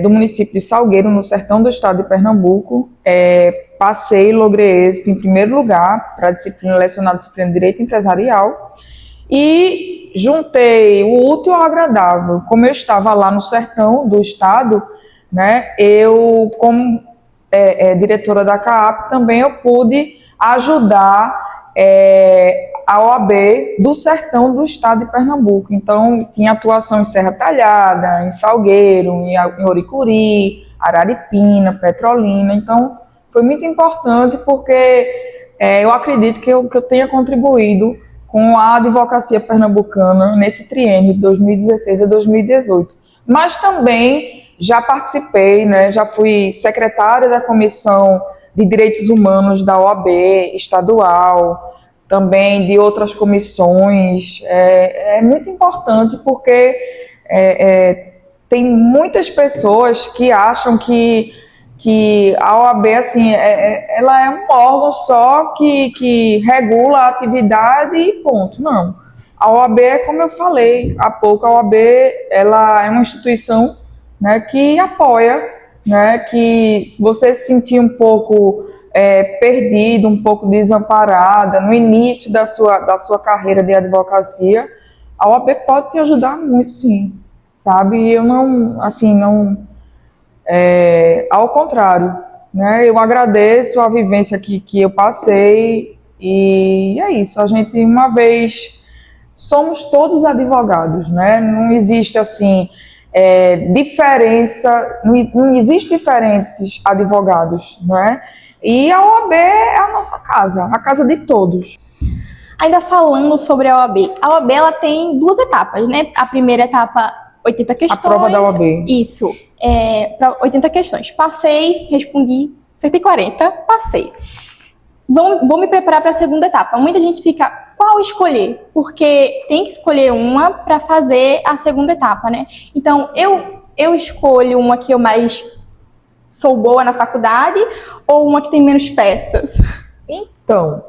do município de Salgueiro, no sertão do estado de Pernambuco. Passei, logrei êxito em primeiro lugar para a disciplina lecionada, disciplina de Direito Empresarial, e juntei o útil ao agradável. Como eu estava lá no sertão do estado, né, eu, como diretora da CAAP, também eu pude ajudar a OAB do sertão do estado de Pernambuco. Então, tinha atuação em Serra Talhada, em Salgueiro, em Oricuri, Araripina, Petrolina. Então, foi muito importante porque eu acredito que eu tenha contribuído com a advocacia pernambucana nesse triênio de 2016 a 2018. Mas também já participei, né, já fui secretária da Comissão de Direitos Humanos da OAB estadual, também de outras comissões. É muito importante porque tem muitas pessoas que acham que a OAB, assim, ela é um órgão só que regula a atividade e ponto. Não. A OAB, como eu falei há pouco, a OAB ela é uma instituição, né, que apoia, né, que se você se sentir um pouco perdido, um pouco desamparada no início da sua carreira de advocacia, a OAB pode te ajudar muito, sim, sabe? E eu não, assim, ao contrário, né? Eu agradeço a vivência que eu passei E é isso, a gente uma vez somos todos advogados, né? Não existe assim diferença, não existe diferentes advogados, né? E a OAB é a nossa casa, a casa de todos. Ainda falando sobre a OAB ela tem duas etapas, né? A primeira etapa, 80 questões. A prova da OAB. Isso, para 80 questões. Passei, respondi, acertei 40, passei. Vou me preparar para a segunda etapa. Muita gente fica, qual escolher? Porque tem que escolher uma para fazer a segunda etapa, né? Então, eu escolho uma que eu mais sou boa na faculdade ou uma que tem menos peças? Então,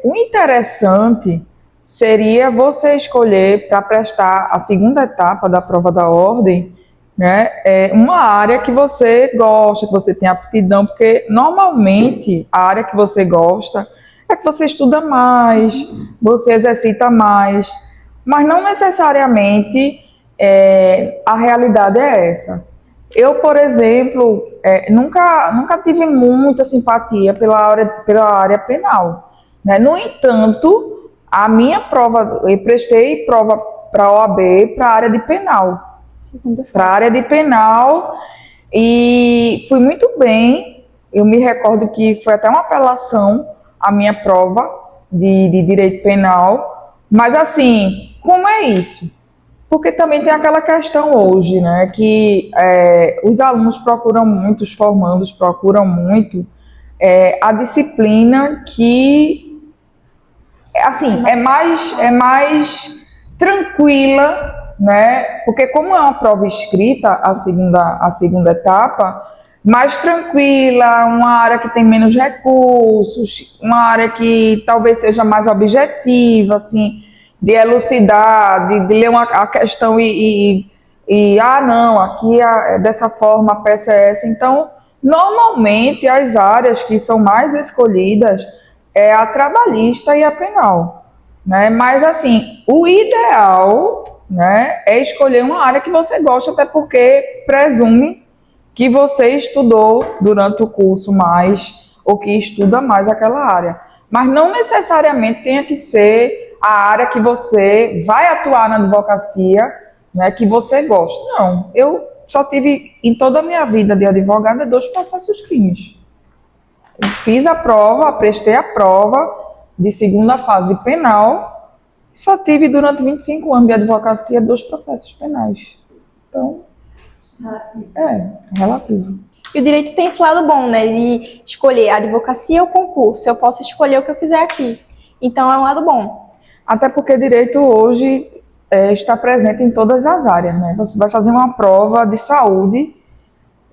o interessante seria você escolher para prestar a segunda etapa da prova da ordem, né, uma área que você gosta, que você tem aptidão, porque normalmente a área que você gosta é que você estuda mais, você exercita mais, mas não necessariamente a realidade é essa. Eu, por exemplo, nunca tive muita simpatia pela área penal, né? No entanto, a minha prova, eu prestei prova para a OAB para a área de penal. Para a área de penal e fui muito bem. Eu me recordo que foi até uma apelação a minha prova de direito penal. Mas assim, como é isso? Porque também tem aquela questão hoje, né, que os alunos procuram muito, os formandos procuram muito a disciplina que, assim, é mais tranquila, né, porque como é uma prova escrita, a segunda etapa, mais tranquila, uma área que tem menos recursos, uma área que talvez seja mais objetiva, assim, de elucidar, de ler a questão não, aqui dessa forma a peça é essa. Então, normalmente as áreas que são mais escolhidas é a trabalhista e a penal, né? Mas assim, o ideal, né, é escolher uma área que você gosta, até porque presume que você estudou durante o curso mais, ou que estuda mais aquela área. Mas não necessariamente tenha que ser a área que você vai atuar na advocacia, né, que você gosta. Não, eu só tive, em toda a minha vida de advogada, 2 processos crimes. Eu fiz a prova, prestei a prova de segunda fase penal, só tive durante 25 anos de advocacia 2 processos penais. Então, relativo. E o direito tem esse lado bom, né, de escolher a advocacia ou concurso. Eu posso escolher o que eu quiser aqui. Então, é um lado bom. Até porque direito hoje está presente em todas as áreas, né? Você vai fazer uma prova de saúde,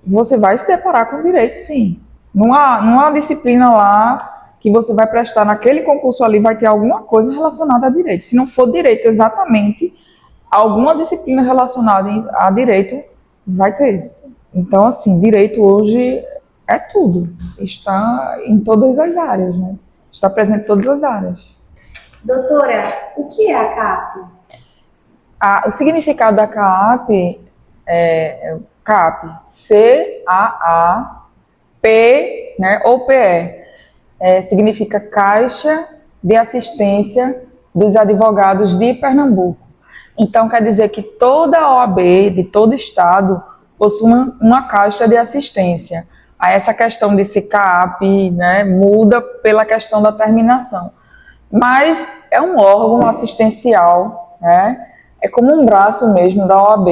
você vai se deparar com direito, sim. Não há disciplina lá que você vai prestar naquele concurso ali, vai ter alguma coisa relacionada a direito. Se não for direito exatamente, alguma disciplina relacionada a direito vai ter. Então, assim, direito hoje é tudo. Está em todas as áreas, né? Está presente em todas as áreas. Doutora, o que é a CAP? O significado da CAP é CAP, C-A-A-P, né, ou PE. Significa Caixa de Assistência dos Advogados de Pernambuco. Então, quer dizer que toda a OAB de todo estado possui uma caixa de assistência. Aí essa questão de se CAP, né, muda pela questão da terminação. Mas é um órgão assistencial, né? É como um braço mesmo da OAB,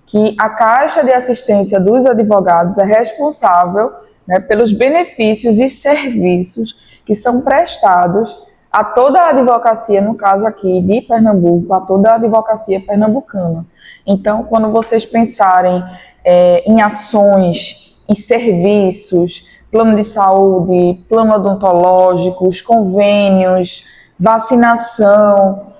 que a Caixa de Assistência dos Advogados é responsável, né, pelos benefícios e serviços que são prestados a toda a advocacia, no caso aqui de Pernambuco, a toda a advocacia pernambucana. Então, quando vocês pensarem em ações, em serviços, plano de saúde, plano odontológico, os convênios, vacinação,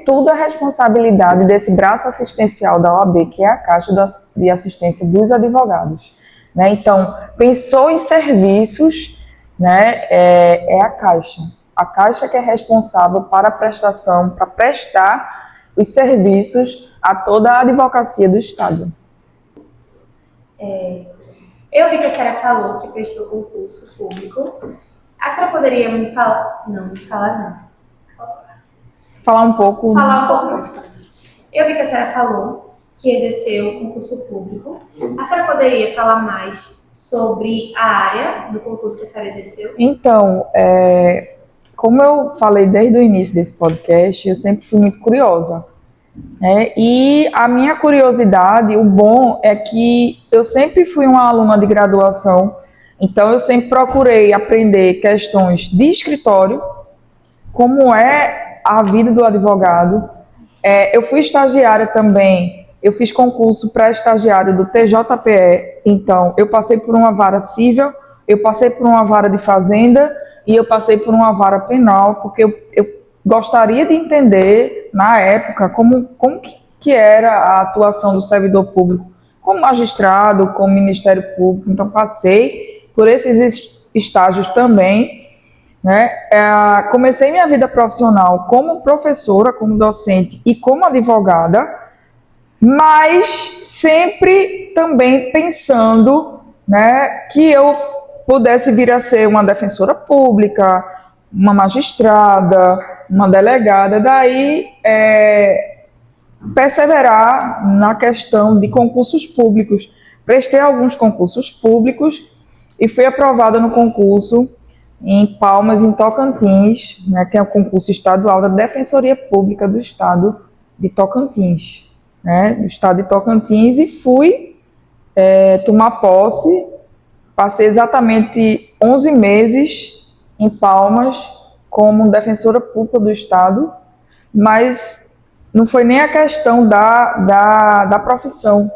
tudo é responsabilidade desse braço assistencial da OAB, que é a Caixa de Assistência dos Advogados, né? Então, pensou em serviços, né, é a Caixa que é responsável para a prestação, para prestar os serviços a toda a advocacia do Estado. Eu vi que a senhora falou que prestou concurso público A senhora poderia me falar? Não, me falar não. Falar um pouco. Falar um pouco mais. Eu vi que a senhora falou que exerceu concurso público. A senhora poderia falar mais sobre a área do concurso que a senhora exerceu? Então, como eu falei desde o início desse podcast, eu sempre fui muito curiosa. E a minha curiosidade, o bom é que eu sempre fui uma aluna de graduação, então eu sempre procurei aprender questões de escritório, como é a vida do advogado. Eu fui estagiária também, eu fiz concurso para estagiário do TJPE, então eu passei por uma vara civil, eu passei por uma vara de fazenda e eu passei por uma vara penal, porque eu gostaria de entender, na época, como que era a atuação do servidor público, como magistrado, como Ministério Público. Então, passei por esses estágios também, né? Comecei minha vida profissional como professora, como docente e como advogada, mas sempre também pensando, né, que eu pudesse vir a ser uma defensora pública, uma magistrada, uma delegada, daí perseverar na questão de concursos públicos. Prestei alguns concursos públicos e fui aprovada no concurso em Palmas, em Tocantins, né, que é o concurso estadual da Defensoria Pública do Estado de Tocantins, né, do Estado de Tocantins, e fui tomar posse. Passei exatamente 11 meses em Palmas como defensora pública do Estado, mas não foi nem a questão da profissão,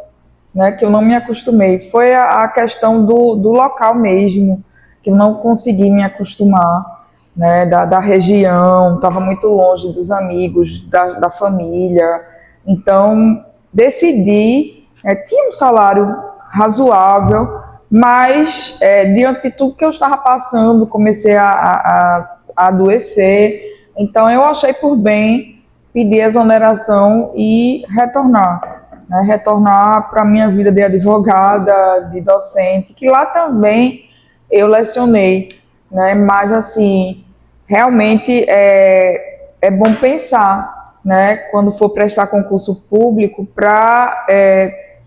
né, que eu não me acostumei, foi a questão do local mesmo, que eu não consegui me acostumar, né, da região, estava muito longe dos amigos, da família, então decidi, tinha um salário razoável, mas diante de tudo que eu estava passando, comecei a adoecer, então eu achei por bem pedir exoneração e retornar, né, retornar para a minha vida de advogada, de docente, que lá também eu lecionei, né, mas assim, realmente é bom pensar, né, quando for prestar concurso público, para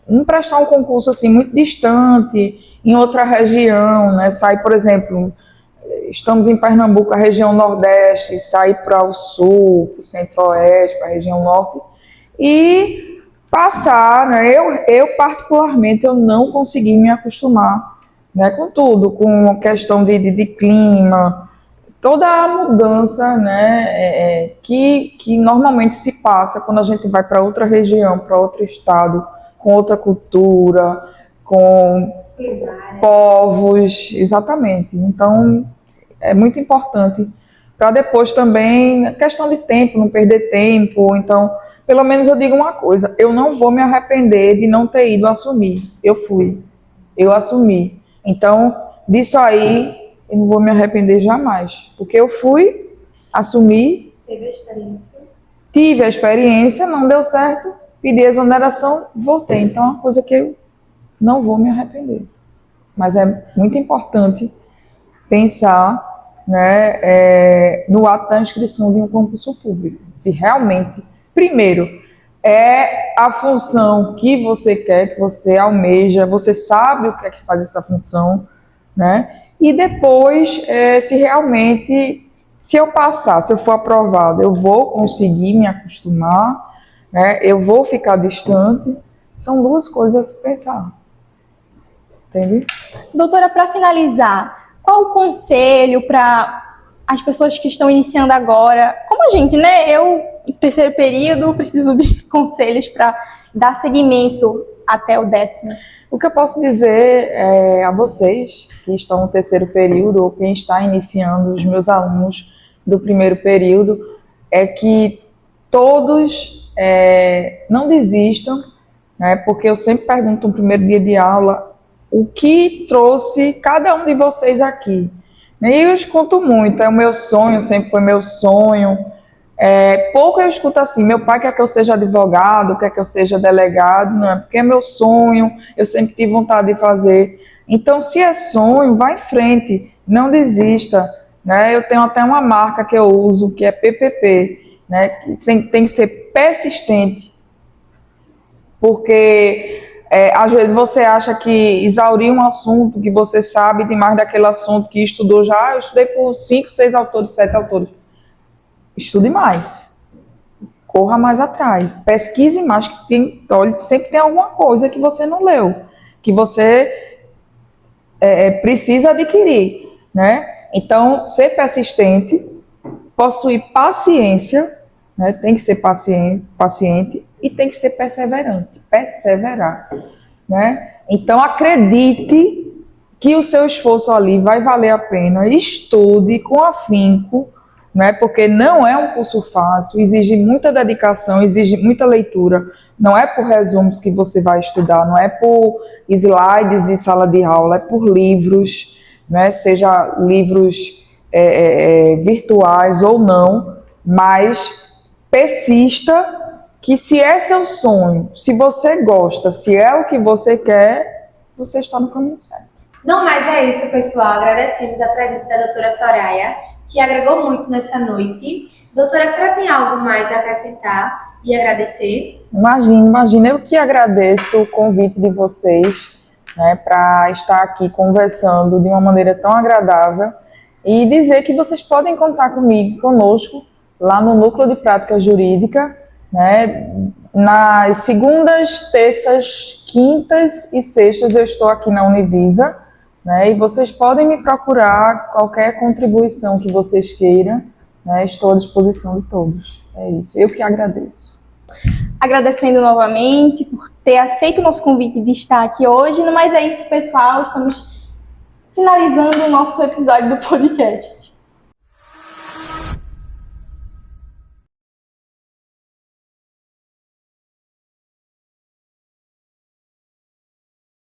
não prestar um concurso assim muito distante, em outra região, né, sair, por exemplo, estamos em Pernambuco, a região Nordeste, sair para o Sul, para o Centro-Oeste, para a região Norte, e passar, né, eu particularmente, eu não consegui me acostumar, né, com tudo, com a questão de clima, toda a mudança, né, que normalmente se passa quando a gente vai para outra região, para outro estado, com outra cultura, com povos, exatamente. Então, é muito importante para depois também, questão de tempo, não perder tempo. Então, pelo menos eu digo uma coisa, eu não vou me arrepender de não ter ido assumir. Eu assumi. Então, disso aí, eu não vou me arrepender jamais, porque eu fui, assumi, tive a experiência, não deu certo, pedi exoneração, voltei. Então, é uma coisa que eu não vou me arrepender. Mas é muito importante pensar, né, no ato da inscrição de um concurso público. Se realmente, primeiro, é a função que você quer, que você almeja, você sabe o que é que faz essa função, né? E depois, se realmente, se eu passar, se eu for aprovado, eu vou conseguir me acostumar, né? Eu vou ficar distante. São duas coisas a se pensar. Entende? Doutora, para finalizar, qual o conselho para as pessoas que estão iniciando agora? Como a gente, né? Eu, em terceiro período, preciso de conselhos para dar seguimento até o 10º. O que eu posso dizer a vocês que estão no terceiro período ou quem está iniciando, os meus alunos do primeiro período, é que todos não desistam, né? Porque eu sempre pergunto no primeiro dia de aula o que trouxe cada um de vocês aqui. E eu escuto muito, é o meu sonho, sempre foi meu sonho. Pouco eu escuto assim, meu pai quer que eu seja advogado, quer que eu seja delegado, não é porque é meu sonho, eu sempre tive vontade de fazer. Então, se é sonho, vá em frente, não desista, né? Eu tenho até uma marca que eu uso, que é PPP, né? Que tem que ser persistente, porque às vezes você acha que exaurir um assunto, que você sabe demais daquele assunto, que estudou já, eu estudei por 5, 6 autores, 7 autores. Estude mais. Corra mais atrás. Pesquise mais, que sempre tem alguma coisa que você não leu, que você precisa adquirir, né? Então, ser persistente, possuir paciência, né? Tem que ser paciente e tem que ser perseverante, perseverar, né? Então, acredite que o seu esforço ali vai valer a pena, estude com afinco, né? Porque não é um curso fácil, exige muita dedicação, exige muita leitura. Não é por resumos que você vai estudar, não é por slides de sala de aula, é por livros, né? Seja livros virtuais ou não, mas persista, que se é seu sonho, se você gosta, se é o que você quer, você está no caminho certo. Não, mas é isso, pessoal. Agradecemos a presença da doutora Soraya, que agregou muito nessa noite. Doutora, a senhora tem algo mais a acrescentar e agradecer? Imagina, eu que agradeço o convite de vocês, né, para estar aqui conversando de uma maneira tão agradável e dizer que vocês podem contar conosco, lá no Núcleo de Prática Jurídica, né, nas segundas, terças, quintas e sextas eu estou aqui na Univisa, né, e vocês podem me procurar, qualquer contribuição que vocês queiram, né, estou à disposição de todos. É isso, eu que agradeço. Agradecendo novamente por ter aceito o nosso convite de estar aqui hoje, mas é isso, pessoal, estamos finalizando o nosso episódio do podcast.